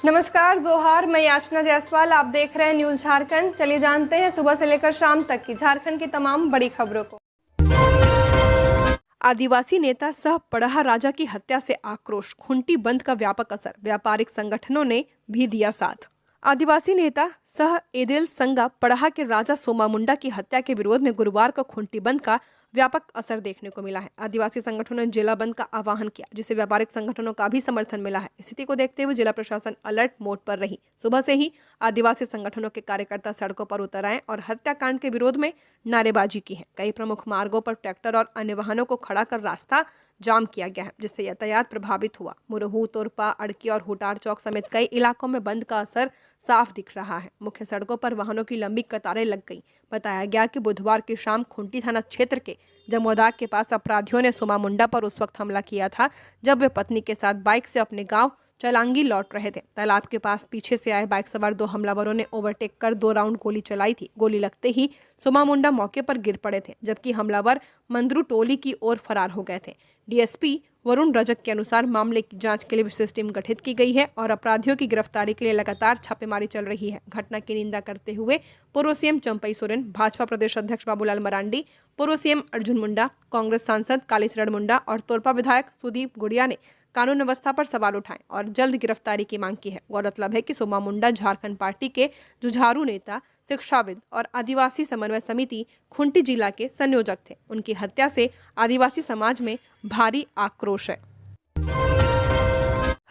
नमस्कार, जोहार। मैं याचना जायसवाल, आप देख रहे हैं न्यूज झारखंड। चलिए जानते हैं सुबह से लेकर शाम तक की झारखंड की तमाम बड़ी खबरों को। आदिवासी नेता सह पड़हा राजा की हत्या से आक्रोश, खूंटी बंद का व्यापक असर, व्यापारिक संगठनों ने भी दिया साथ। आदिवासी नेता सह एदेल संगा पड़हा के राजा सोमा मुंडा की हत्या के विरोध में गुरुवार को खूंटी बंद का व्यापक असर देखने को मिला है। आदिवासी संगठनों ने जिला बंद का आह्वान किया, जिसे व्यापारिक संगठनों का भी समर्थन मिला है। स्थिति को देखते हुए जिला प्रशासन अलर्ट मोड पर रही। सुबह से ही आदिवासी संगठनों के कार्यकर्ता सड़कों पर उतर आए और हत्याकांड के विरोध में नारेबाजी की है। कई प्रमुख मार्गों पर ट्रैक्टर और अन्य वाहनों को खड़ा कर रास्ता जाम किया गया है, जिससे यातायात प्रभावित हुआ। मुरहू, तोरपा, अड़की और हुटार चौक समेत कई इलाकों में बंद का असर साफ दिख रहा है। मुख्य सड़कों पर वाहनों की लंबी कतारें लग गई। बताया गया कि बुधवार की शाम खूंटी थाना क्षेत्र के जमोदाग के पास अपराधियों ने सोमा मुंडा पर उस वक्त हमला किया था जब वे पत्नी के साथ बाइक से अपने गांव चलांगी लौट रहे थे। तालाब के पास पीछे से आए बाइक सवार दो हमलावरों ने ओवरटेक कर 2 राउंड गोली चलाई थी। गोली लगते ही सोमा मुंडा मौके पर गिर पड़े थे, जबकि हमलावर मंदरू टोली की ओर फरार हो गए थे। डीएसपी वरुण रजक के अनुसार मामले की जांच के लिए विशेष टीम गठित की गई है और अपराधियों की गिरफ्तारी के लिए लगातार छापेमारी चल रही है। घटना की निंदा करते हुए पूर्व सीएम चंपई सोरेन, भाजपा प्रदेश अध्यक्ष बाबूलाल मरांडी, पूर्व सीएम अर्जुन मुंडा, कांग्रेस सांसद कालीचरण मुंडा और तोरपा विधायक सुदीप गुड़िया ने कानून व्यवस्था पर सवाल उठाए और जल्द गिरफ्तारी की मांग की है। गौरतलब है कि सोमा मुंडा झारखंड पार्टी के जुझारू नेता, शिक्षाविद और आदिवासी समन्वय समिति खूंटी जिला के संयोजक थे। उनकी हत्या से आदिवासी समाज में भारी आक्रोश है।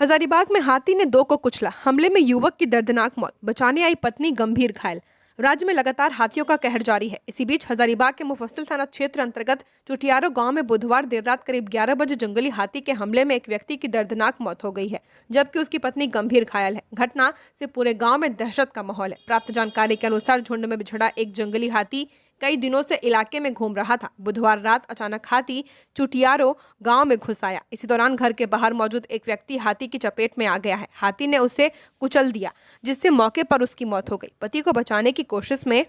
हजारीबाग में हाथी ने 2 को कुचला, हमले में युवक की दर्दनाक मौत, बचाने आई पत्नी गंभीर घायल। राज्य में लगातार हाथियों का कहर जारी है। इसी बीच हजारीबाग के मुफस्सिल थाना क्षेत्र अंतर्गत चुटियारो गांव में बुधवार देर रात करीब 11 बजे जंगली हाथी के हमले में एक व्यक्ति की दर्दनाक मौत हो गई है, जबकि उसकी पत्नी गंभीर घायल है। घटना से पूरे गांव में दहशत का माहौल है। प्राप्त जानकारी के अनुसार झुंड में बिछड़ा एक जंगली हाथी कई दिनों से इलाके में घूम रहा था। बुधवार रात अचानक हाथी चुटियारो गांव में घुस आया। इसी दौरान घर के बाहर मौजूद एक व्यक्ति हाथी की चपेट में आ गया है। हाथी ने उसे कुचल दिया, जिससे मौके पर उसकी मौत हो गई। पति को बचाने की कोशिश में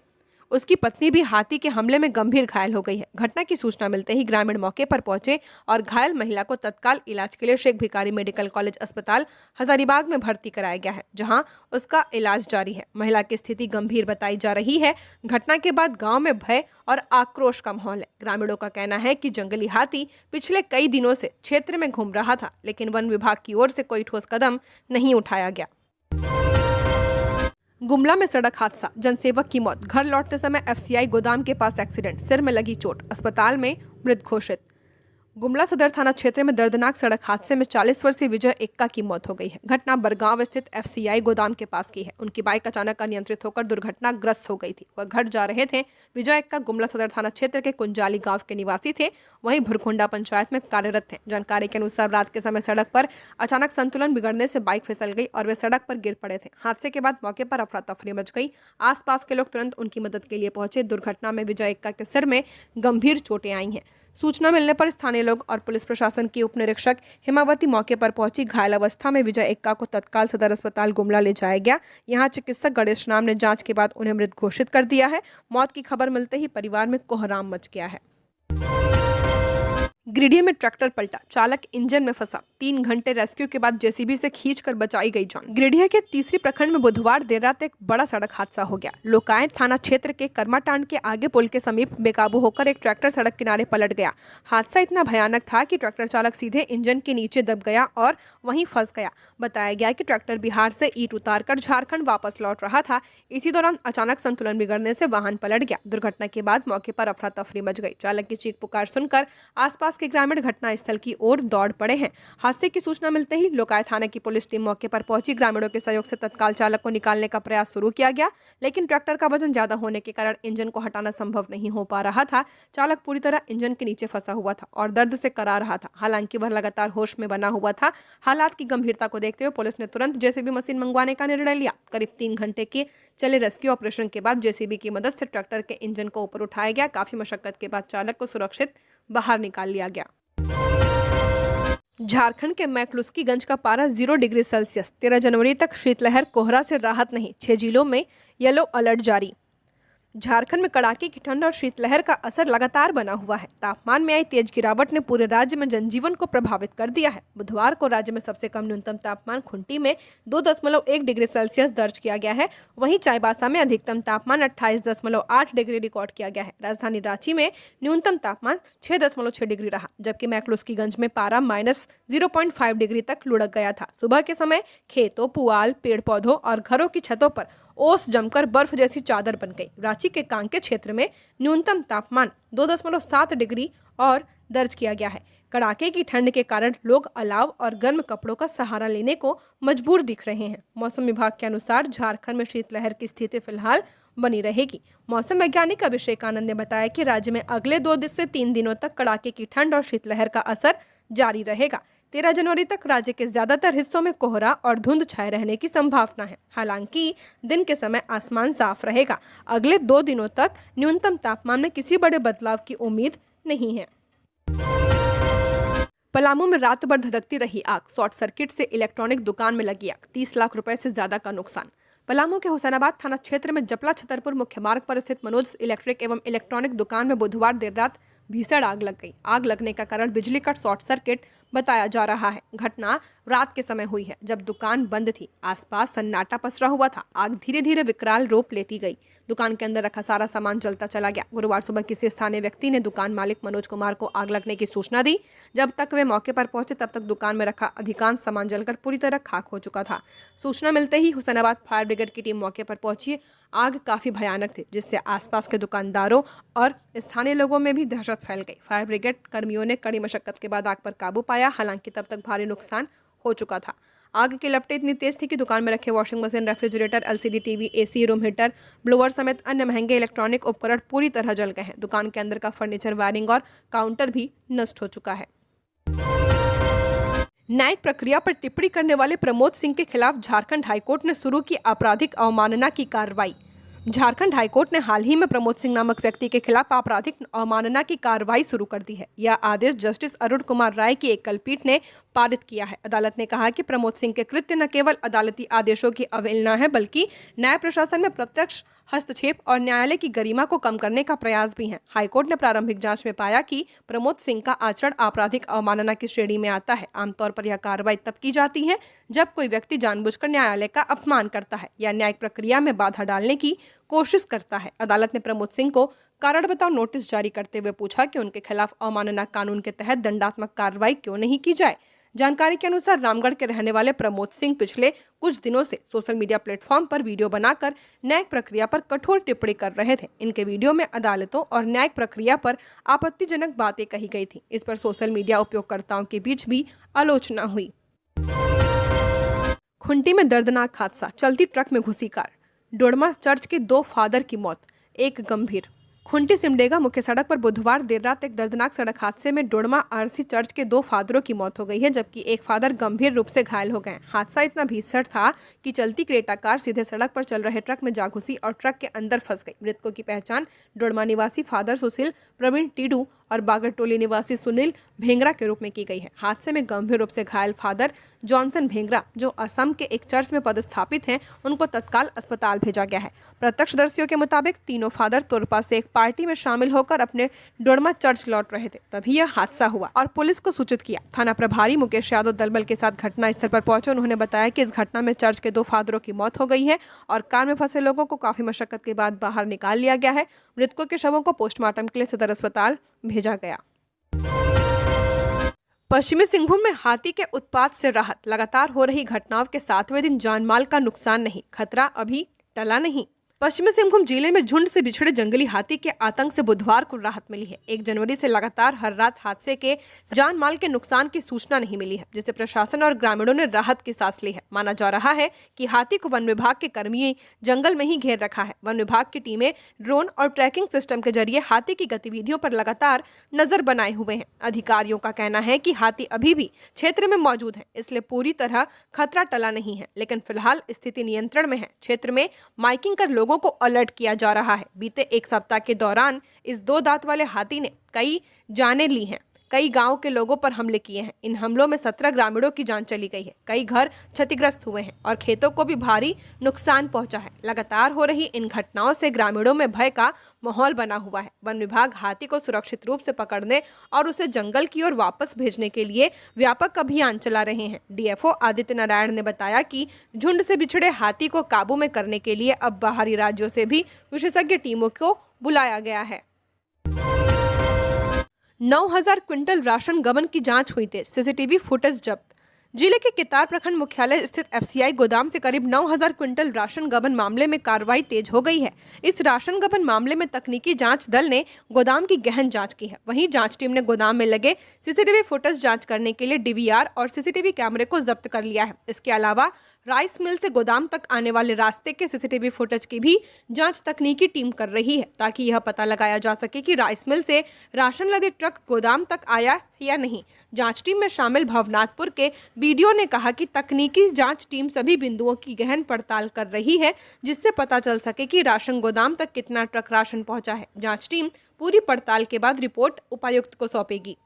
उसकी पत्नी भी हाथी के हमले में गंभीर घायल हो गई है। घटना की सूचना मिलते ही ग्रामीण मौके पर पहुंचे और घायल महिला को तत्काल इलाज के लिए शेख भिखारी मेडिकल कॉलेज अस्पताल हजारीबाग में भर्ती कराया गया है, जहां उसका इलाज जारी है। महिला की स्थिति गंभीर बताई जा रही है। घटना के बाद गांव में भय और आक्रोश का माहौल है। ग्रामीणों का कहना है कि जंगली हाथी पिछले कई दिनों से क्षेत्र में घूम रहा था, लेकिन वन विभाग की ओर से कोई ठोस कदम नहीं उठाया गया। गुमला में सड़क हादसा, जनसेवक की मौत, घर लौटते समय एफसीआई गोदाम के पास एक्सीडेंट, सिर में लगी चोट, अस्पताल में मृत घोषित। गुमला सदर थाना क्षेत्र में दर्दनाक सड़क हादसे में 40 वर्षीय विजय एक्का की मौत हो गई है। घटना बरगांव स्थित एफसीआई गोदाम के पास की है। उनकी बाइक अचानक अनियंत्रित होकर दुर्घटनाग्रस्त हो गई थी। वह घर जा रहे थे। विजय एक्का गुमला सदर थाना क्षेत्र के कुंजाली गांव के निवासी थे, वहीं भुरकुंडा पंचायत में कार्यरत थे। जानकारी के अनुसार रात के समय सड़क पर अचानक संतुलन बिगड़ने से बाइक फिसल गई और वे सड़क पर गिर पड़े थे। हादसे के बाद मौके पर अफरा तफरी मच गई। आसपास के लोग तुरंत उनकी मदद के लिए पहुंचे। दुर्घटना में विजय एक्का के सिर में गंभीर चोटें आई हैं। सूचना मिलने पर स्थानीय लोग और पुलिस प्रशासन की उप निरीक्षक हिमावती मौके पर पहुंची। घायल अवस्था में विजय एक्का को तत्काल सदर अस्पताल गुमला ले जाया गया। यहां चिकित्सक गणेश नाम ने जांच के बाद उन्हें मृत घोषित कर दिया है। मौत की खबर मिलते ही परिवार में कोहराम मच गया है। गिरिडीह में ट्रैक्टर पलटा, चालक इंजन में फंसा, 3 घंटे रेस्क्यू के बाद जेसीबी से खींचकर बचाई गई जान। गिरिडीह के तीसरी प्रखंड में बुधवार देर रात एक बड़ा सड़क हादसा हो गया। लोकायत थाना क्षेत्र के कर्माटांड के आगे पुल के समीप बेकाबू होकर एक ट्रैक्टर सड़क किनारे पलट गया। हादसा इतना भयानक था कि ट्रैक्टर चालक सीधे इंजन के नीचे दब गया और वहीं फंस गया। बताया गया कि ट्रैक्टर बिहार से ईंट उतारकर झारखंड वापस लौट रहा था। इसी दौरान अचानक संतुलन बिगड़ने से वाहन पलट गया। दुर्घटना के बाद मौके पर अफरा तफरी मच गई। चालक की चीख पुकार सुनकर आसपास के ग्रामीण घटनास्थल की ओर दौड़ पड़े हैं। हादसे की सूचना मिलते ही लोकायत थाने की पुलिस टीम मौके पर पहुंची। ग्रामीणों के सहयोग से तत्काल चालक को निकालने का प्रयास शुरू किया गया, लेकिन ट्रैक्टर का वजन ज्यादा होने के कारण इंजन को हटाना संभव नहीं हो पा रहा था। चालक पूरी तरह इंजन के नीचे फंसा हुआ था और दर्द से करा रहा था। हालांकि वह लगातार होश में बना हुआ था। हालात की गंभीरता को देखते हुए पुलिस ने तुरंत जेसीबी मशीन मंगवाने का निर्णय लिया। करीब 3 घंटे के चले रेस्क्यू ऑपरेशन के बाद जेसीबी की मदद से ट्रैक्टर के इंजन को ऊपर उठाया गया। काफी मशक्कत के बाद चालक को सुरक्षित बाहर निकाल लिया गया। झारखंड के मैकलुस्कीगंज का पारा 0 डिग्री सेल्सियस। 13 जनवरी तक शीतलहर, कोहरा से राहत नहीं। 6 जिलों में येलो अलर्ट जारी। झारखंड में कड़ाके की ठंड और शीतलहर का असर लगातार बना हुआ है। तापमान में आई तेज गिरावट ने पूरे राज्य में जनजीवन को प्रभावित कर दिया है। बुधवार को राज्य में सबसे कम न्यूनतम तापमान खुंटी में 2.1 डिग्री सेल्सियस दर्ज किया गया है। वहीं चाईबासा में अधिकतम तापमान 28.8 डिग्री रिकॉर्ड किया गया है। राजधानी रांची में न्यूनतम तापमान 6.6 डिग्री रहा, जबकि मैक्लुस्कीगंज में पारा -0.5 डिग्री तक लुढ़क गया था। सुबह के समय खेतों, पुआल, पेड़ पौधों और घरों की छतों पर ओस जमकर बर्फ जैसी चादर बन गई। रांची के कांके क्षेत्र में न्यूनतम तापमान 2.7 डिग्री और दर्ज किया गया है। कड़ाके की ठंड के कारण लोग अलाव और गर्म कपड़ों का सहारा लेने को मजबूर दिख रहे हैं। मौसम विभाग के अनुसार झारखंड में शीतलहर की स्थिति फिलहाल बनी रहेगी। मौसम वैज्ञानिक अभिषेक आनंद ने बताया कि राज्य में अगले 2 से 3 दिनों तक कड़ाके की ठंड और शीतलहर का असर जारी रहेगा। 13 जनवरी तक राज्य के ज्यादातर हिस्सों में कोहरा और धुंध छाए रहने की संभावना है। हालांकि दिन के समय आसमान साफ रहेगा। अगले 2 दिनों तक न्यूनतम तापमान में किसी बड़े बदलाव की उम्मीद नहीं है। पलामू में रात भर धधकती रही आग, शॉर्ट सर्किट से इलेक्ट्रॉनिक दुकान में लगी आग, 30 लाख रुपए से ज्यादा का नुकसान। पलामू के हुसैनाबाद थाना क्षेत्र में जपला छतरपुर मुख्य मार्ग पर स्थित मनोज इलेक्ट्रिक एवं इलेक्ट्रॉनिक दुकान में बुधवार देर रात भीषण आग लग गई। आग लगने का कारण बिजली कट शॉर्ट सर्किट बताया जा रहा है। घटना रात के समय हुई है, जब दुकान बंद थी। आसपास सन्नाटा पसरा हुआ था। आग धीरे धीरे विकराल रूप लेती गई। दुकान के अंदर रखा सारा सामान जलता चला गया। गुरुवार सुबह किसी स्थानीय व्यक्ति ने दुकान मालिक मनोज कुमार को आग लगने की सूचना दी। जब तक वे मौके पर पहुंचे तब तक दुकान में रखा अधिकांश सामान जलकर पूरी तरह खाक हो चुका था। सूचना मिलते ही हुसैनाबाद फायर ब्रिगेड की टीम मौके पर पहुंची। आग काफी भयानक थी, जिससे आसपास के दुकानदारों और स्थानीय लोगों में भी दहशत फैल गई। फायर ब्रिगेड कर्मियों ने कड़ी मशक्कत के बाद आग पर काबू पाया। हालांकि तब तक भारी नुकसान हो चुका था। आग की लपटें इतनी तेज थी कि दुकान में रखे washing machine, refrigerator, LCD TV, AC, room heater, blower समेत अन्य महंगे इलेक्ट्रॉनिक उपकरण पूरी तरह जल गए हैं। दुकान के अंदर का फर्नीचर, वायरिंग और काउंटर भी नष्ट हो चुका है। न्यायिक प्रक्रिया पर टिप्पणी करने वाले प्रमोद सिंह के खिलाफ झारखंड हाईकोर्ट ने शुरू की आपराधिक अवमानना की कार्रवाई। झारखंड हाईकोर्ट ने हाल ही में प्रमोद सिंह नामक व्यक्ति के खिलाफ आपराधिक अवमानना की कार्रवाई शुरू कर दी है। यह आदेश जस्टिस अरुण कुमार राय की एकल पीठ ने पारित किया है। अदालत ने कहा कि प्रमोद सिंह के कृत्य न केवल अदालती आदेशों की अवहेलना है, बल्कि न्याय प्रशासन में प्रत्यक्ष हस्तक्षेप और न्यायालय की गरिमा को कम करने का प्रयास भी है। हाईकोर्ट ने प्रारंभिक जांच में पाया कि प्रमोद सिंह का आचरण आपराधिक अवमानना की श्रेणी में आता है। आमतौर पर यह कार्रवाई तब की जाती है जब कोई व्यक्ति जानबूझकर न्यायालय का अपमान करता है या न्यायिक प्रक्रिया में बाधा डालने की कोशिश करता है। अदालत ने प्रमोद सिंह को कारण बताओ नोटिस जारी करते हुए पूछा कि उनके खिलाफ अवमानना कानून के तहत दंडात्मक कार्रवाई क्यों नहीं की जाए। जानकारी के अनुसार रामगढ़ के रहने वाले प्रमोद सिंह पिछले कुछ दिनों से सोशल मीडिया प्लेटफॉर्म पर वीडियो बनाकर न्यायिक प्रक्रिया पर कठोर टिप्पणी कर रहे थे। इनके वीडियो में अदालतों और न्यायिक प्रक्रिया पर आपत्तिजनक बातें कही गई थी। इस पर सोशल मीडिया उपयोगकर्ताओं के बीच भी आलोचना हुई। खुंटी में दर्दनाक हादसा, चलती ट्रक में घुसी कार। डोडमा चर्च के 2 फादर की मौत, एक गंभीर। खुंटी सिमडेगा मुख्य सड़क पर बुधवार देर रात एक दर्दनाक सड़क हादसे में डोडमा आरसी चर्च के 2 फादरों की मौत हो गई है, जबकि एक फादर गंभीर रूप से घायल हो गए। हादसा इतना भीषण था कि चलती क्रेटा कार सीधे सड़क पर चल रहे ट्रक में जा घुसी और ट्रक के अंदर फंस गई। मृतकों की पहचान डोडमा निवासी फादर सुशील प्रवीण टीडू और बागरटोली निवासी सुनील भेंगरा के रूप में की गई है। हादसे में गंभीर रूप से घायल फादर जॉनसन भेंगरा, जो असम के एक चर्च में पदस्थापित हैं, उनको तत्काल अस्पताल भेजा गया है। प्रत्यक्षदर्शियों के मुताबिक तीनों फादर तुरपा से एक पार्टी में शामिल होकर अपने डोडमा चर्च लौट रहे थे, तभी यह हादसा हुआ और पुलिस को सूचित किया। थाना प्रभारी मुकेश यादव दलबल के साथ घटनास्थल पर पहुंचे। उन्होंने बताया कि इस घटना में चर्च के 2 फादरों की मौत हो गई है और कार में फंसे लोगों को काफी मशक्कत के बाद बाहर निकाल लिया गया है। मृतकों के शवों को पोस्टमार्टम के लिए सदर अस्पताल भेजा गया। पश्चिमी सिंहभूम में हाथी के उत्पात से राहत, लगातार हो रही घटनाओं के 7वें दिन जानमाल का नुकसान नहीं, खतरा अभी टला नहीं। पश्चिमी सिंहभूम जिले में झुंड से बिछड़े जंगली हाथी के आतंक से बुधवार को राहत मिली है। 1 जनवरी से लगातार हर रात हादसे के जान माल के नुकसान की सूचना नहीं मिली है, जिससे प्रशासन और ग्रामीणों ने राहत की सांस ली है। माना जा रहा है कि हाथी को वन विभाग के कर्मी जंगल में ही घेर रखा है। वन विभाग की टीमें ड्रोन और ट्रैकिंग सिस्टम के जरिए हाथी की गतिविधियों पर लगातार नजर बनाए हुए हैं। अधिकारियों का कहना है कि हाथी अभी भी क्षेत्र में मौजूद है, इसलिए पूरी तरह खतरा टला नहीं है, लेकिन फिलहाल स्थिति नियंत्रण में है। क्षेत्र में माइकिंग कर लोगों को अलर्ट किया जा रहा है। बीते 1 सप्ताह के दौरान इस 2 दांत वाले हाथी ने कई जानें ली हैं। कई गांव के लोगों पर हमले किए हैं। इन हमलों में 17 ग्रामीणों की जान चली गई है। कई घर क्षतिग्रस्त हुए हैं और खेतों को भी भारी नुकसान पहुंचा है। लगातार हो रही इन घटनाओं से ग्रामीणों में भय का माहौल बना हुआ है। वन विभाग हाथी को सुरक्षित रूप से पकड़ने और उसे जंगल की ओर वापस भेजने के लिए व्यापक अभियान चला रहे हैं। डीएफओ आदित्य नारायण ने बताया कि झुंड से बिछड़े हाथी को काबू में करने के लिए अब बाहरी राज्यों से भी विशेषज्ञ टीमों को बुलाया गया है। 9,000 क्विंटल राशन गबन की जांच हुई तेज, सीसीटीवी फुटेज जब्त। जिले के कितार प्रखंड मुख्यालय स्थित एफसीआई गोदाम से करीब 9,000 क्विंटल राशन गबन मामले में कार्रवाई तेज हो गई है। इस राशन गबन मामले में तकनीकी जांच दल ने गोदाम की गहन जांच की है। वहीं जांच टीम ने गोदाम में लगे सीसीटीवी फुटेज जांच करने के लिए डीवीआर और सीसीटीवी कैमरे को जब्त कर लिया है। इसके अलावा राइस मिल से गोदाम तक आने वाले रास्ते के सीसीटीवी फुटेज की भी जांच तकनीकी टीम कर रही है, ताकि यह पता लगाया जा सके कि राइस मिल से राशन लदे ट्रक गोदाम तक आया या नहीं। जांच टीम में शामिल भवनाथपुर के बीडीओ ने कहा कि तकनीकी जांच टीम सभी बिंदुओं की गहन पड़ताल कर रही है, जिससे पता चल सके कि राशन गोदाम तक कितना ट्रक राशन पहुंचा है। जांच टीम पूरी पड़ताल के बाद रिपोर्ट उपायुक्त को सौंपेगी।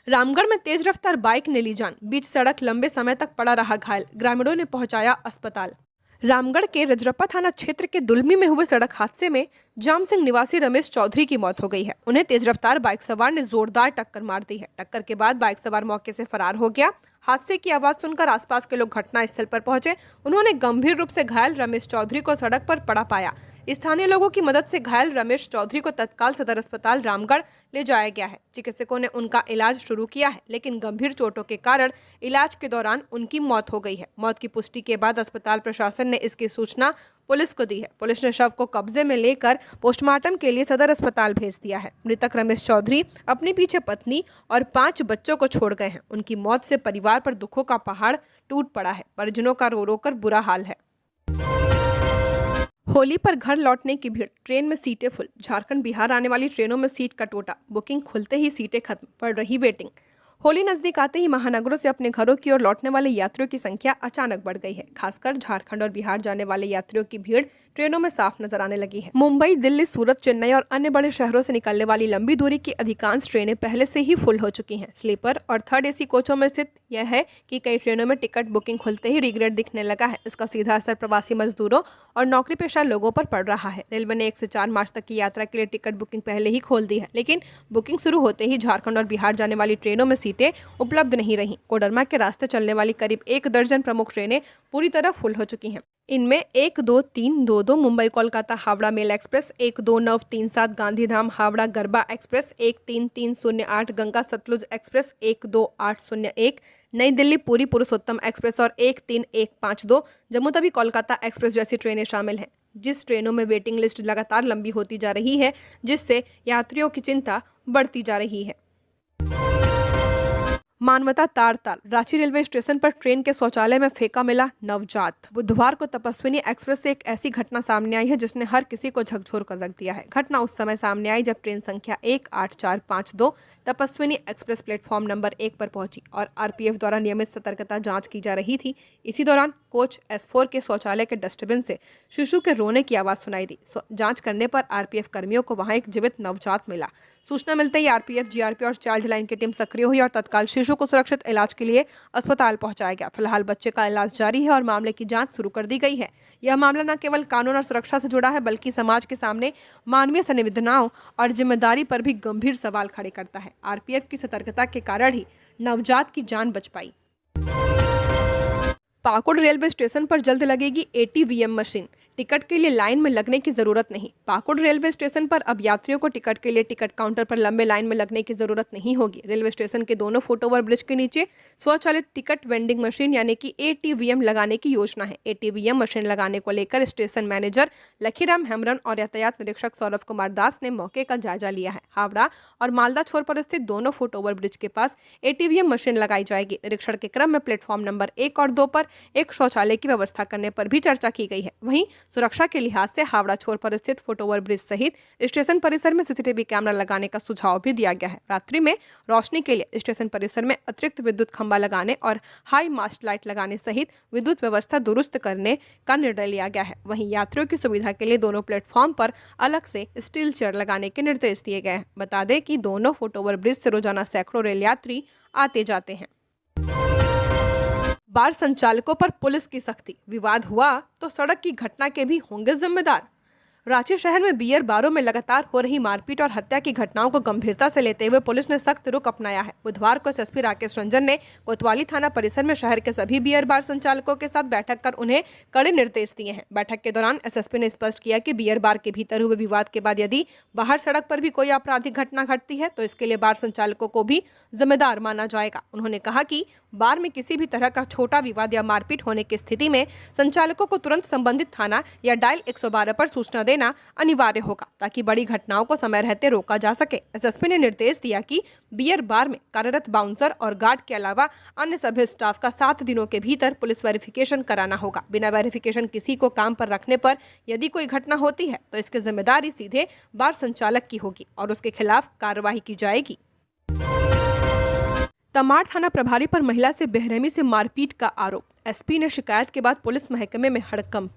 रामगढ़ में तेज रफ्तार बाइक ने ली जान, बीच सड़क लंबे समय तक पड़ा रहा घायल, ग्रामीणों ने पहुंचाया अस्पताल। रामगढ़ के रजरप्पा थाना क्षेत्र के दुलमी में हुए सड़क हादसे में जाम सिंह निवासी रमेश चौधरी की मौत हो गई है। उन्हें तेज रफ्तार बाइक सवार ने जोरदार टक्कर मार दी है। टक्कर के बाद बाइक सवार मौके से फरार हो गया। हादसे की आवाज सुनकर आसपास के लोग घटनास्थल पर पहुंचे। उन्होंने गंभीर रूप से घायल रमेश चौधरी को सड़क पर पड़ा पाया। स्थानीय लोगों की मदद से घायल रमेश चौधरी को तत्काल सदर अस्पताल रामगढ़ ले जाया गया है। चिकित्सकों ने उनका इलाज शुरू किया है, लेकिन गंभीर चोटों के कारण इलाज के दौरान उनकी मौत हो गई है। मौत की पुष्टि के बाद अस्पताल प्रशासन ने इसकी सूचना पुलिस को दी है। पुलिस ने शव को कब्जे में लेकर पोस्टमार्टम के लिए सदर अस्पताल भेज दिया है। मृतक रमेश चौधरी अपने पीछे पत्नी और 5 बच्चों को छोड़ गए हैं। उनकी मौत से परिवार पर दुखों का पहाड़ टूट पड़ा है। परिजनों का रो रो कर बुरा हाल है। होली पर घर लौटने की भीड़, ट्रेन में सीटें फुल। झारखंड बिहार आने वाली ट्रेनों में सीट का टोटा, बुकिंग खुलते ही सीटें खत्म, पड़ रही वेटिंग। होली नजदीक आते ही महानगरों से अपने घरों की ओर लौटने वाले यात्रियों की संख्या अचानक बढ़ गई है। खासकर झारखंड और बिहार जाने वाले यात्रियों की भीड़ ट्रेनों में साफ नजर आने लगी है। मुंबई, दिल्ली, सूरत, चेन्नई और अन्य बड़े शहरों से निकलने वाली लंबी दूरी की अधिकांश ट्रेनें पहले से ही फुल हो चुकी हैं। स्लीपर और थर्ड एसी कोचों में स्थित यह है कि कई ट्रेनों में टिकट बुकिंग खुलते ही रिग्रेट दिखने लगा है। इसका सीधा असर प्रवासी मजदूरों और नौकरी पेशा लोगों पर पड़ रहा है। रेलवे ने 1 से 4 मार्च तक की यात्रा के लिए टिकट बुकिंग पहले ही खोल दी है, लेकिन बुकिंग शुरू होते ही झारखंड और बिहार जाने वाली ट्रेनों में सीटें उपलब्ध नहीं रही। कोडरमा के रास्ते चलने वाली करीब 1 दर्जन प्रमुख ट्रेनें पूरी तरह फुल हो चुकी हैं। इनमें 12322 Mumbai Kolkata Howrah mail express, 12937 Gandhidham Howrah Garba express, 13308 Ganga Sutlej express, 12801 New Delhi Puri पुरुषोत्तम एक्सप्रेस और 13152 जम्मू तवी कोलकाता एक्सप्रेस जैसी ट्रेनें शामिल हैं। जिस ट्रेनों में वेटिंग लिस्ट लगातार लंबी होती जा रही है, जिससे यात्रियों की चिंता बढ़ती जा रही है। मानवता तार तार, रांची रेलवे स्टेशन पर ट्रेन के शौचालय में फेंका मिला नवजात। बुधवार को तपस्विनी एक्सप्रेस से एक ऐसी घटना सामने आई है जिसने हर किसी को झकझोर कर रख दिया है। घटना उस समय सामने आई जब ट्रेन संख्या 18452 तपस्विनी एक्सप्रेस प्लेटफॉर्म नंबर 1 पर पहुंची और आरपीएफ द्वारा नियमित सतर्कता जांच की जा रही थी। इसी दौरान कोच S4 के शौचालय के डस्टबिन से शिशु के रोने की आवाज सुनाई दी। जांच करने पर आरपीएफ कर्मियों को वहां एक जीवित नवजात मिला। सूचना मिलते ही आरपीएफ, जीआरपी और चाइल्ड लाइन की टीम सक्रिय हुई और तत्काल शिशु को सुरक्षित इलाज के लिए अस्पताल पहुंचाया गया। फिलहाल बच्चे का इलाज जारी है और मामले की जांच शुरू कर दी गई है। यह मामला न केवल कानून और सुरक्षा से जुड़ा है, बल्कि समाज के सामने मानवीय संवेदनाओं और जिम्मेदारी पर भी गंभीर सवाल खड़े करता है। आरपीएफ की सतर्कता के कारण ही नवजात की जान बच पाई। पाकुड़ रेलवे स्टेशन पर जल्द लगेगी एटीवीएम मशीन, टिकट के लिए लाइन में लगने की जरूरत नहीं। पाकुड़ रेलवे स्टेशन पर अब यात्रियों को टिकट के लिए टिकट काउंटर पर लंबे लाइन में लगने की जरूरत नहीं होगी। रेलवे स्टेशन के दोनों फुटओवर ब्रिज के नीचे स्वचालित टिकट वेंडिंग मशीन यानी कि एटीवीएम लगाने की योजना है। एटीवीएम मशीन लगाने को लेकर स्टेशन मैनेजर लखीराम हेम्ब्रम और यातायात निरीक्षक सौरभ कुमार दास ने मौके का जायजा लिया है। हावड़ा और मालदा छोर पर स्थित दोनों फुटओवर ब्रिज के पास एटीवीएम मशीन लगाई जाएगी। निरीक्षण के क्रम में प्लेटफॉर्म नंबर 1 और 2 पर एक शौचालय की व्यवस्था करने पर भी चर्चा की गई है। वहीं सुरक्षा के लिहाज से हावड़ा छोर पर स्थित फुटओवर ब्रिज सहित स्टेशन परिसर में सीसीटीवी कैमरा लगाने का सुझाव भी दिया गया है। रात्रि में रोशनी के लिए स्टेशन परिसर में अतिरिक्त विद्युत खंभा लगाने और हाई मास्ट लाइट लगाने सहित विद्युत व्यवस्था दुरुस्त करने का निर्णय लिया गया है। वहीं यात्रियों की सुविधा के लिए दोनों प्लेटफॉर्म पर अलग से स्टील चेयर लगाने के निर्देश दिए गए हैं। बता दें कि दोनों फुटओवर ब्रिज से रोजाना सैकड़ों रेल यात्री आते जाते हैं। बार संचालकों पर पुलिस की सख्ती, विवाद हुआ तो सड़क की घटना के भी होंगे जिम्मेदार। रांची शहर में बियर बारों में लगातार हो रही मारपीट और हत्या की घटनाओं को गंभीरता से लेते हुए पुलिस ने सख्त रुख अपनाया है। बुधवार को एसएसपी राकेश रंजन ने कोतवाली थाना परिसर में शहर के सभी बियर बार संचालकों के साथ बैठक कर उन्हें कड़े निर्देश दिए हैं। बैठक के दौरान एसएसपी ने स्पष्ट किया कि बियर बार के भीतर हुए विवाद के बाद यदि बाहर सड़क पर भी कोई आपराधिक घटना घटती है तो इसके लिए बार संचालकों को भी जिम्मेदार माना जाएगा। उन्होंने कहा कि बार में किसी भी तरह का छोटा विवाद या मारपीट होने की स्थिति में संचालकों को तुरंत संबंधित थाना या डायल 112 पर सूचना देना अनिवार्य होगा ताकि बड़ी घटनाओं को समय रहते रोका जा सके। एसएसपी ने निर्देश दिया कि बियर बार में कार्यरत बाउंसर और गार्ड के अलावा अन्य सभी स्टाफ का 7 दिनों के भीतर पुलिस वेरिफिकेशन कराना होगा। बिना वेरिफिकेशन किसी को काम पर रखने पर यदि कोई घटना होती है तो इसकी जिम्मेदारी सीधे बार संचालक की होगी और उसके खिलाफ कार्रवाई की जाएगी। तमाड़ थाना प्रभारी पर महिला से बेरहमी से मारपीट का आरोप, एसपी ने शिकायत के बाद पुलिस महकमे में हड़कंप।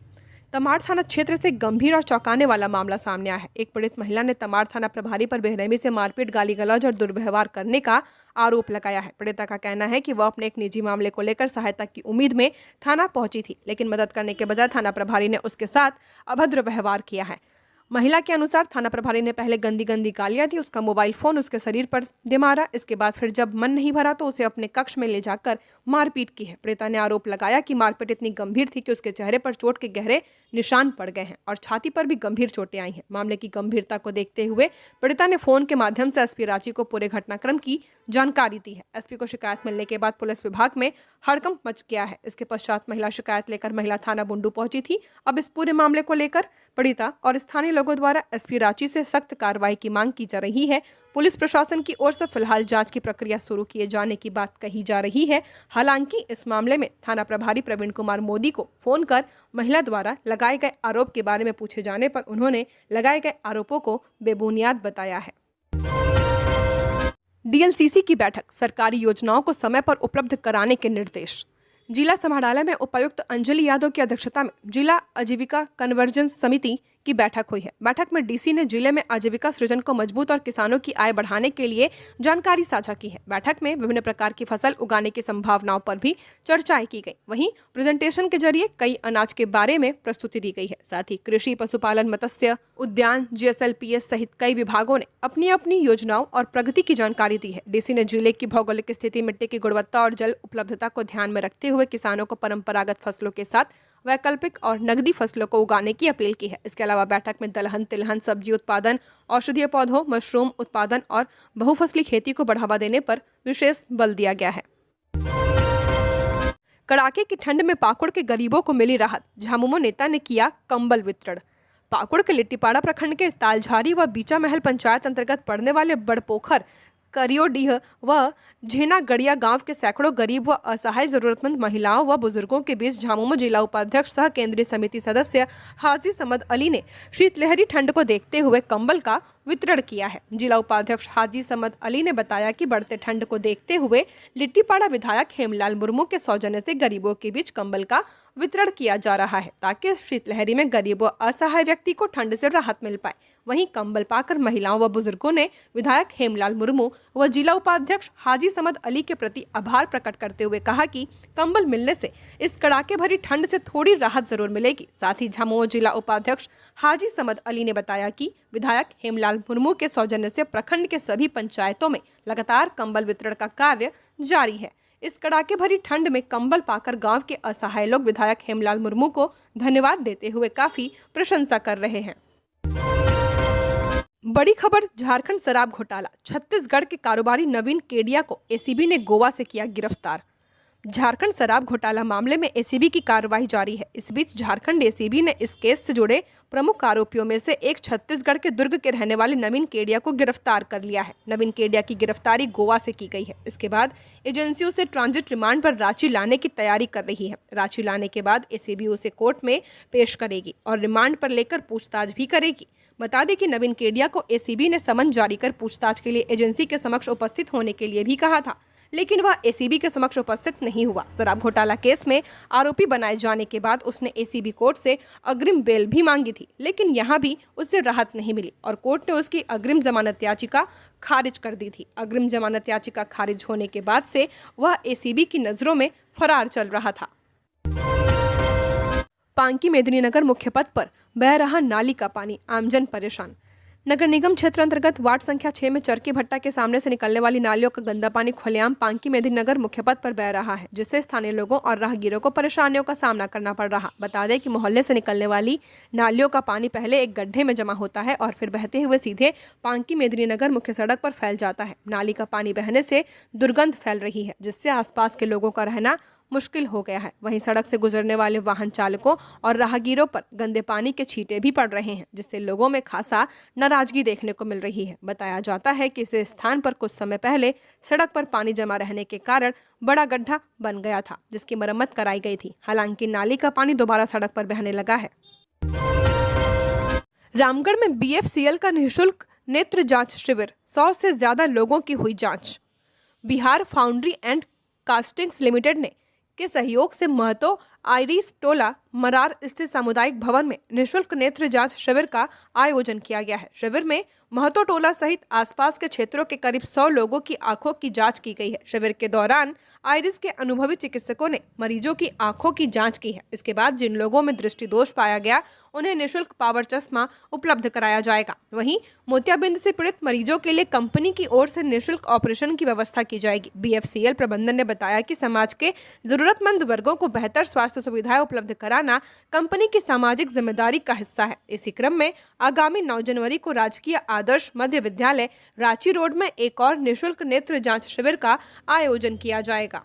तमाड़ थाना क्षेत्र से गंभीर और चौंकाने वाला मामला सामने आया है। एक पीड़ित महिला ने तमाड़ थाना प्रभारी पर बेरहमी से मारपीट, गाली गलौज और दुर्व्यवहार करने का आरोप लगाया है। पीड़िता का कहना है कि वह अपने एक निजी मामले को लेकर सहायता की उम्मीद में थाना पहुंची थी, लेकिन मदद करने के बजाय थाना प्रभारी ने उसके साथ अभद्र व्यवहार किया है। महिला के अनुसार थाना प्रभारी ने पहले गंदी गालियां दी, उसका मोबाइल फोन उसके शरीर पर दे मारा। इसके बाद फिर जब मन नहीं भरा तो उसे अपने कक्ष में ले जाकर मारपीट की है। पीड़िता ने आरोप लगाया कि मारपीट इतनी गंभीर थी कि उसके चेहरे पर चोट के गहरे निशान पड़ गए हैं और छाती पर भी गंभीर चोटें आई हैं। मामले की गंभीरता को देखते हुए पीड़िता ने फोन के माध्यम से एसपी रांची को पूरे घटनाक्रम की जानकारी दी है। एसपी को शिकायत मिलने के बाद पुलिस विभाग में हड़कंप मच गया है। इसके पश्चात महिला शिकायत लेकर महिला थाना बुंडू पहुंची थी। अब इस पूरे मामले को लेकर पीड़िता और स्थानीय लोगों द्वारा एसपी रांची से सख्त कार्रवाई की मांग की जा रही है। पुलिस प्रशासन की ओर से फिलहाल जांच की प्रक्रिया शुरू किए जाने की बात कही जा रही है। हालांकि इस मामले में थाना प्रभारी प्रवीण कुमार मोदी को फोन कर महिला द्वारा लगाए गए आरोप के बारे में पूछे जाने पर उन्होंने लगाए गए आरोपों को बेबुनियाद बताया है। डीएलसीसी की बैठक, सरकारी योजनाओं को समय पर उपलब्ध कराने के निर्देश। जिला समाहरणालय में उपायुक्त अंजलि यादव की अध्यक्षता में जिला आजीविका कन्वर्जेंस समिति की बैठक हुई है। बैठक में डीसी ने जिले में आजीविका सृजन को मजबूत और किसानों की आय बढ़ाने के लिए जानकारी साझा की है। बैठक में विभिन्न प्रकार की फसल उगाने की संभावनाओं पर भी चर्चाएं की गई। वहीं प्रेजेंटेशन के जरिए कई अनाज के बारे में प्रस्तुति दी गई है। साथ ही कृषि, पशुपालन, मत्स्य उद्यान, जीएसएलपीएस सहित कई विभागों ने अपनी अपनी योजनाओं और प्रगति की जानकारी दी है। डीसी ने जिले की भौगोलिक स्थिति, मिट्टी की गुणवत्ता और जल उपलब्धता को ध्यान में रखते हुए किसानों को परंपरागत फसलों के साथ वैकल्पिक और नगदी फसलों को उगाने की अपील की है। इसके अलावा बैठक में दलहन, तिलहन, सब्जी उत्पादन, औषधीय पौधों, मशरूम उत्पादन और बहुफसली खेती को बढ़ावा देने पर विशेष बल दिया गया है। कड़ाके की ठंड में पाकुड़ के गरीबों को मिली राहत, झामुमो नेता ने किया कंबल वितरण। पाकुड़ के लिट्टीपाड़ा प्रखंड के तालझारी व बीचा महल पंचायत अंतर्गत पड़ने वाले बड़पोखर, करियोडीह व झेना गड़िया गांव के सैकड़ों गरीब व असहाय जरूरतमंद महिलाओं व बुजुर्गों के बीच झामुमो जिला उपाध्यक्ष सह केंद्रीय समिति सदस्य हाजी समद अली ने शीतलहरी ठंड को देखते हुए कंबल का वितरण किया है। जिला उपाध्यक्ष हाजी समद अली ने बताया कि बढ़ते ठंड को देखते हुए लिट्टीपाड़ा विधायक हेमलाल मुर्मू के सौजन्य से गरीबों के बीच कंबल का वितरण किया जा रहा है ताकि शीतलहरी में गरीब व असहाय व्यक्ति को ठंड से राहत मिल पाए। वहीं कंबल पाकर महिलाओं व बुजुर्गों ने विधायक हेमलाल मुर्मू व जिला उपाध्यक्ष हाजी समद अली के प्रति आभार प्रकट करते हुए कहा कि कंबल मिलने से इस कड़ाके भरी ठंड से थोड़ी राहत जरूर मिलेगी। साथ ही झामुमो जिला उपाध्यक्ष हाजी समद अली ने बताया कि विधायक हेमलाल मुर्मू के सौजन्य से प्रखंड के सभी पंचायतों में लगातार कंबल वितरण का कार्य जारी है। इस कड़ाके भरी ठंड में कंबल पाकर गांव के असहाय लोग विधायक हेमलाल मुर्मू को धन्यवाद देते हुए काफी प्रशंसा कर रहे हैं। बड़ी खबर, झारखंड शराब घोटाला, छत्तीसगढ़ के कारोबारी नवीन केडिया को एसीबी ने गोवा से किया गिरफ्तार। झारखंड शराब घोटाला मामले में एसीबी की कार्रवाई जारी है। इस बीच झारखंड एसीबी ने इस केस से जुड़े प्रमुख आरोपियों में से एक छत्तीसगढ़ के दुर्ग के रहने वाले नवीन केडिया को गिरफ्तार कर लिया है। नवीन केडिया की गिरफ्तारी गोवा से की गई है। इसके बाद एजेंसी उसे ट्रांजिट रिमांड पर रांची लाने की तैयारी कर रही है। रांची लाने के बाद एसीबी उसे कोर्ट में पेश करेगी और रिमांड पर लेकर पूछताछ भी करेगी। बता दें कि नवीन केडिया को एसीबी ने समन जारी कर पूछताछ के लिए एजेंसी के समक्ष उपस्थित होने के लिए भी कहा था, लेकिन वह एसीबी के समक्ष उपस्थित नहीं हुआ। शराब घोटाला केस में आरोपी बनाए जाने के बाद उसने एसीबी कोर्ट से अग्रिम बेल भी मांगी थी, लेकिन यहां भी उसे राहत नहीं मिली और कोर्ट ने उसकी अग्रिम जमानत याचिका खारिज कर दी थी। अग्रिम जमानत याचिका खारिज होने के बाद से वह एसीबी की नजरों में फरार चल रहा था। पांकी मेदिनीनगर मुख्य पथ पर बह रहा नाली का पानी, आमजन परेशान। नगर निगम क्षेत्र अंतर्गत वार्ड संख्या 6 में चरकी भट्टा के सामने से निकलने वाली नालियों का गंदा पानी खुलेआम पांकी मेदिनीनगर मुख्य पथ पर बह रहा है, जिससे स्थानीय लोगों और राहगीरों को परेशानियों का सामना करना पड़ रहा। बता दें कि मोहल्ले से निकलने वाली नालियों का पानी पहले एक गड्ढे में जमा होता है और फिर बहते हुए सीधे पांकी मेदिनीनगर मुख्य सड़क पर फैल जाता है। नाली का पानी बहने से दुर्गंध फैल रही है, जिससे आसपास के लोगों का रहना मुश्किल हो गया है। वहीं सड़क से गुजरने वाले वाहन चालकों और राहगीरों पर गंदे पानी के छींटे भी पड़ रहे हैं, जिससे लोगों में खासा नाराजगी देखने को मिल रही है। बताया जाता है कि इस स्थान पर कुछ समय पहले सड़क पर पानी जमा रहने के कारण बड़ा गड्ढा बन गया था, जिसकी मरम्मत कराई गई थी। हालांकि नाली का पानी दोबारा सड़क पर बहने लगा है। रामगढ़ में बीएफसीएल का निःशुल्क नेत्र जांच शिविर, 100 से ज्यादा लोगों की हुई जांच। Bihar foundry and castings limited ने के सहयोग से महतो आइरिस टोला मरार स्थित सामुदायिक भवन में निःशुल्क नेत्र जांच शिविर का आयोजन किया गया है। शिविर में महतो टोला सहित आसपास के क्षेत्रों के करीब 100 लोगों की आंखों की जांच की गई है। शिविर के दौरान आइरिस के अनुभवी चिकित्सकों ने मरीजों की आंखों की जांच की है। इसके बाद जिन लोगों में दृष्टि दोष पाया गया उन्हें निःशुल्क पावर चश्मा उपलब्ध कराया जाएगा। वहीं मोतियाबिंद से पीड़ित मरीजों के लिए कंपनी की ओर से निःशुल्क ऑपरेशन की व्यवस्था की जाएगी। बीएफसीएल प्रबंधन ने बताया कि समाज के जरूरतमंद वर्गों को बेहतर स्वास्थ्य सुविधाएं उपलब्ध कराना कंपनी की सामाजिक जिम्मेदारी का हिस्सा है। इसी क्रम में आगामी 9 जनवरी को राजकीय आदर्श मध्य विद्यालय रांची रोड में एक और निःशुल्क नेत्र जांच शिविर का आयोजन किया जाएगा।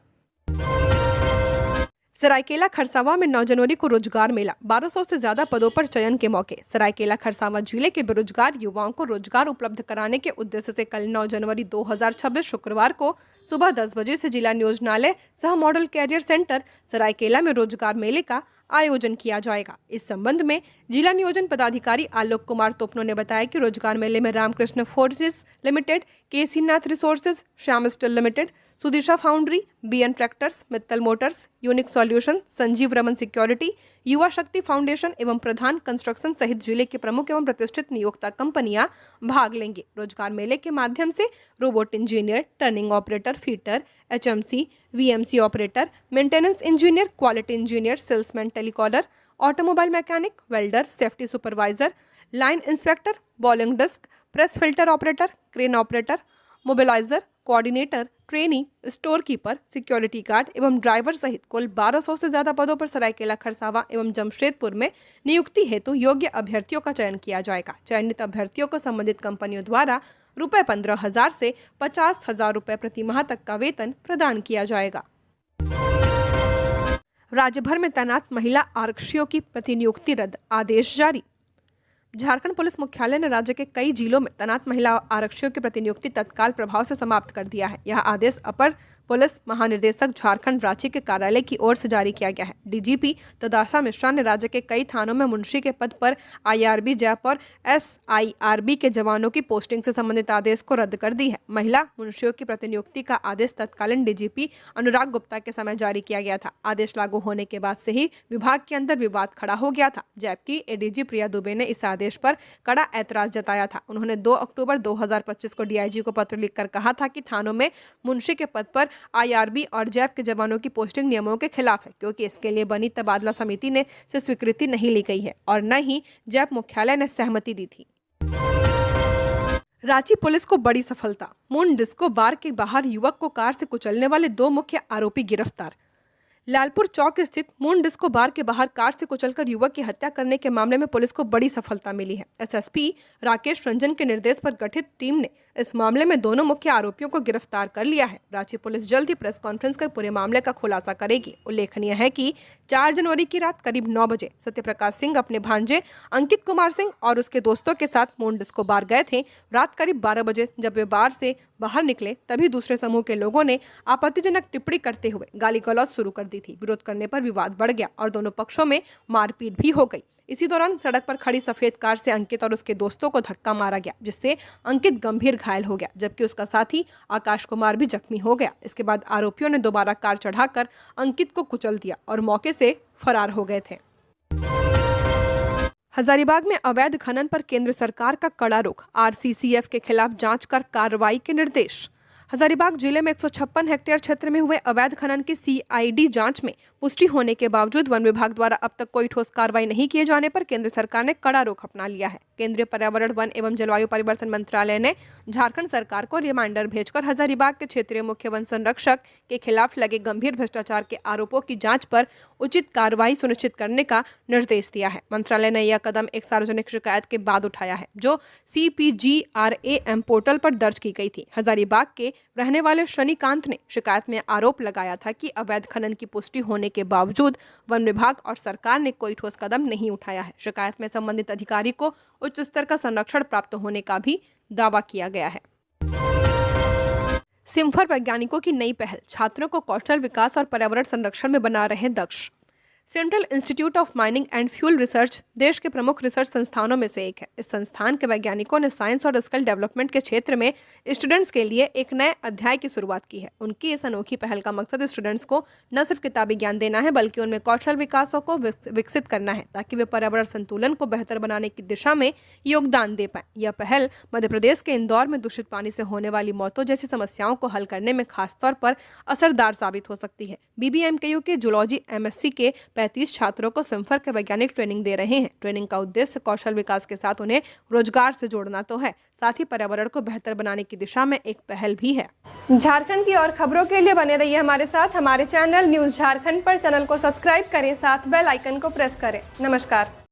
सरायकेला खरसावां में 9 जनवरी को रोजगार मेला, 1200 से ज्यादा पदों पर चयन के मौके। सरायकेला खरसावां जिले के बेरोजगार युवाओं को रोजगार उपलब्ध कराने के उद्देश्य से कल 9 जनवरी 2026 शुक्रवार को सुबह 10 बजे से जिला नियोजनालय सह मॉडल कैरियर सेंटर सरायकेला में रोजगार मेले का आयोजन किया जाएगा। इस संबंध में जिला नियोजन पदाधिकारी आलोक कुमार तोपनो ने बताया कि रोजगार मेले में Ramakrishna forces limited, K C Nath resources, Shyam steel limited, Sudisha foundry, B N tractors, Mittal motors, unique solution, Sanjeev Raman security, Yuva Shakti foundation एवं प्रधान कंस्ट्रक्शन सहित जिले के प्रमुख एवं प्रतिष्ठित नियोक्ता कंपनियां भाग लेंगे। रोजगार मेले के माध्यम से robot engineer, turning operator, fitter, HMC, VMC operator, maintenance engineer, quality engineer, salesman, telecaller, automobile mechanic, welder, safety supervisor, line inspector, bowling disc, press filter operator, crane operator, mobiliser, coordinator, trainee, store keeper, security guard एवं driver सहित कुल 1200 से ज्यादा पदों पर सरायकेला खरसावां एवं जमशेदपुर में नियुक्ति हेतु योग्य अभ्यर्थियों का चयन किया जाएगा। चयनित अभ्यर्थियों को संबंधित कंपनियों द्वारा रुपए 15,000 से 50,000 रुपए प्रति माह तक का वेतन प्रदान किया जाएगा। राज्य भर में तैनात महिला आरक्षियों की प्रतिनियुक्ति रद्द, आदेश जारी। झारखंड पुलिस मुख्यालय ने राज्य के कई जिलों में तैनात महिला आरक्षियों की प्रतिनियुक्ति तत्काल प्रभाव से समाप्त कर दिया है। यह आदेश अपर पुलिस महानिदेशक झारखंड रांची के कार्यालय की ओर से जारी किया गया है। डीजीपी तदाशा मिश्रा ने राज्य के कई थानों में मुंशी के पद पर आईआरबी, जैप और एसआईआरबी के जवानों की पोस्टिंग से संबंधित आदेश को रद्द कर दी है। महिला मुंशियों की प्रतिनियुक्ति का आदेश तत्कालीन डीजीपी अनुराग गुप्ता के समय जारी किया गया था। आदेश लागू होने के बाद से ही विभाग के अंदर विवाद खड़ा हो गया था, जबकि एडीजी प्रिया दुबे ने इस आदेश पर कड़ा ऐतराज जताया था। उन्होंने 2 अक्टूबर 2025 को डीआईजी को पत्र लिखकर कहा था कि थानों में मुंशी के पद पर आईआरबी और जैप के जवानों की पोस्टिंग नियमों के खिलाफ है, क्योंकि इसके लिए बनी तबादला समिति ने से स्वीकृति नहीं ली गई है और न ही जैप मुख्यालय ने सहमति दी थी। रांची पुलिस को बड़ी सफलता, मून डिस्को बार के बाहर युवक को कार से कुचलने वाले 2 मुख्य आरोपी गिरफ्तार। लालपुर चौक स्थित मून डिस्को बार के बाहर कार से कुचलकर युवक की हत्या करने के मामले में पुलिस को बड़ी सफलता मिली है। एसएसपी राकेश रंजन के निर्देश पर गठित टीम ने इस मामले में दोनों मुख्य आरोपियों को गिरफ्तार कर लिया है। रांची पुलिस जल्द ही प्रेस कॉन्फ्रेंस कर पूरे मामले का खुलासा करेगी। उल्लेखनीय है कि 4 जनवरी की रात करीब 9 बजे सत्यप्रकाश सिंह अपने भांजे अंकित कुमार सिंह और उसके दोस्तों के साथ मून डिस्को बार गए थे। रात करीब 12 बजे जब वे बार से बाहर निकले तभी दूसरे समूह के लोगों ने आपत्तिजनक टिप्पणी करते हुए गाली गलौज शुरू कर दी थी। विरोध करने पर विवाद बढ़ गया और दोनों पक्षों में मारपीट भी हो गई। इसी दौरान सड़क पर खड़ी सफेद कार से अंकित और उसके दोस्तों को धक्का मारा गया, जिससे अंकित गंभीर घायल हो गया, जबकि उसका साथी आकाश कुमार भी जख्मी हो गया। इसके बाद आरोपियों ने दोबारा कार चढ़ाकर अंकित को कुचल दिया और मौके से फरार हो गए थे। हजारीबाग में अवैध खनन पर केंद्र सरकार का कड़ा रुख, आरसीसीएफ के खिलाफ जांच कर कार्रवाई के निर्देश। हजारीबाग जिले में 156 हेक्टेयर क्षेत्र में हुए अवैध खनन की सीआईडी जांच में पुष्टि होने के बावजूद वन विभाग द्वारा अब तक कोई ठोस कार्रवाई नहीं किए जाने पर केंद्र सरकार ने कड़ा रुख अपना लिया है। केंद्रीय पर्यावरण, वन एवं जलवायु परिवर्तन मंत्रालय ने झारखंड सरकार को रिमाइंडर भेजकर हजारीबाग के क्षेत्रीय मुख्य वन संरक्षक के खिलाफ लगे गंभीर भ्रष्टाचार के आरोपों की जांच पर उचित कार्रवाई सुनिश्चित करने का निर्देश दिया है। मंत्रालय ने यह कदम एक सार्वजनिक शिकायत के बाद उठाया है, जो CPGRAM पोर्टल पर दर्ज की गई थी। हजारीबाग के रहने वाले शनिकांत ने शिकायत में आरोप लगाया था कि अवैध खनन की पुष्टि होने के बावजूद वन विभाग और सरकार ने कोई ठोस कदम नहीं उठाया है। शिकायत में संबंधित अधिकारी को उच्च स्तर का संरक्षण प्राप्त होने का भी दावा किया गया है। सिम्फर वैज्ञानिकों की नई पहल, छात्रों को कौशल विकास और पर्यावरण संरक्षण में बना रहे दक्ष। Central institute of mining and fuel research देश के प्रमुख रिसर्च संस्थानों में से एक है। इस संस्थान के वैज्ञानिकों ने साइंस और स्किल डेवलपमेंट के क्षेत्र में स्टूडेंट्स के लिए एक नए अध्याय की शुरुआत की है। उनकी इस अनोखी पहल का मकसद स्टूडेंट्स को न सिर्फ किताबी ज्ञान देना है, बल्कि उनमें कौशल विकासों को विकसित करना है, ताकि वे पर्यावरण संतुलन को बेहतर बनाने की दिशा में योगदान दे पाएं। यह पहल मध्य प्रदेश के इंदौर में दूषित पानी से होने वाली मौतों जैसी समस्याओं को हल करने में खासतौर पर असरदार साबित हो सकती है। BBMKU के जूलॉजी MSc के 35 छात्रों को सिम्फर के वैज्ञानिक ट्रेनिंग दे रहे हैं। ट्रेनिंग का उद्देश्य कौशल विकास के साथ उन्हें रोजगार से जोड़ना तो है, साथ ही पर्यावरण को बेहतर बनाने की दिशा में एक पहल भी है। झारखंड की और खबरों के लिए बने रहिए हमारे साथ। हमारे चैनल न्यूज झारखंड पर चैनल को सब्सक्राइब करें, साथ बेल आइकन को प्रेस करें। नमस्कार।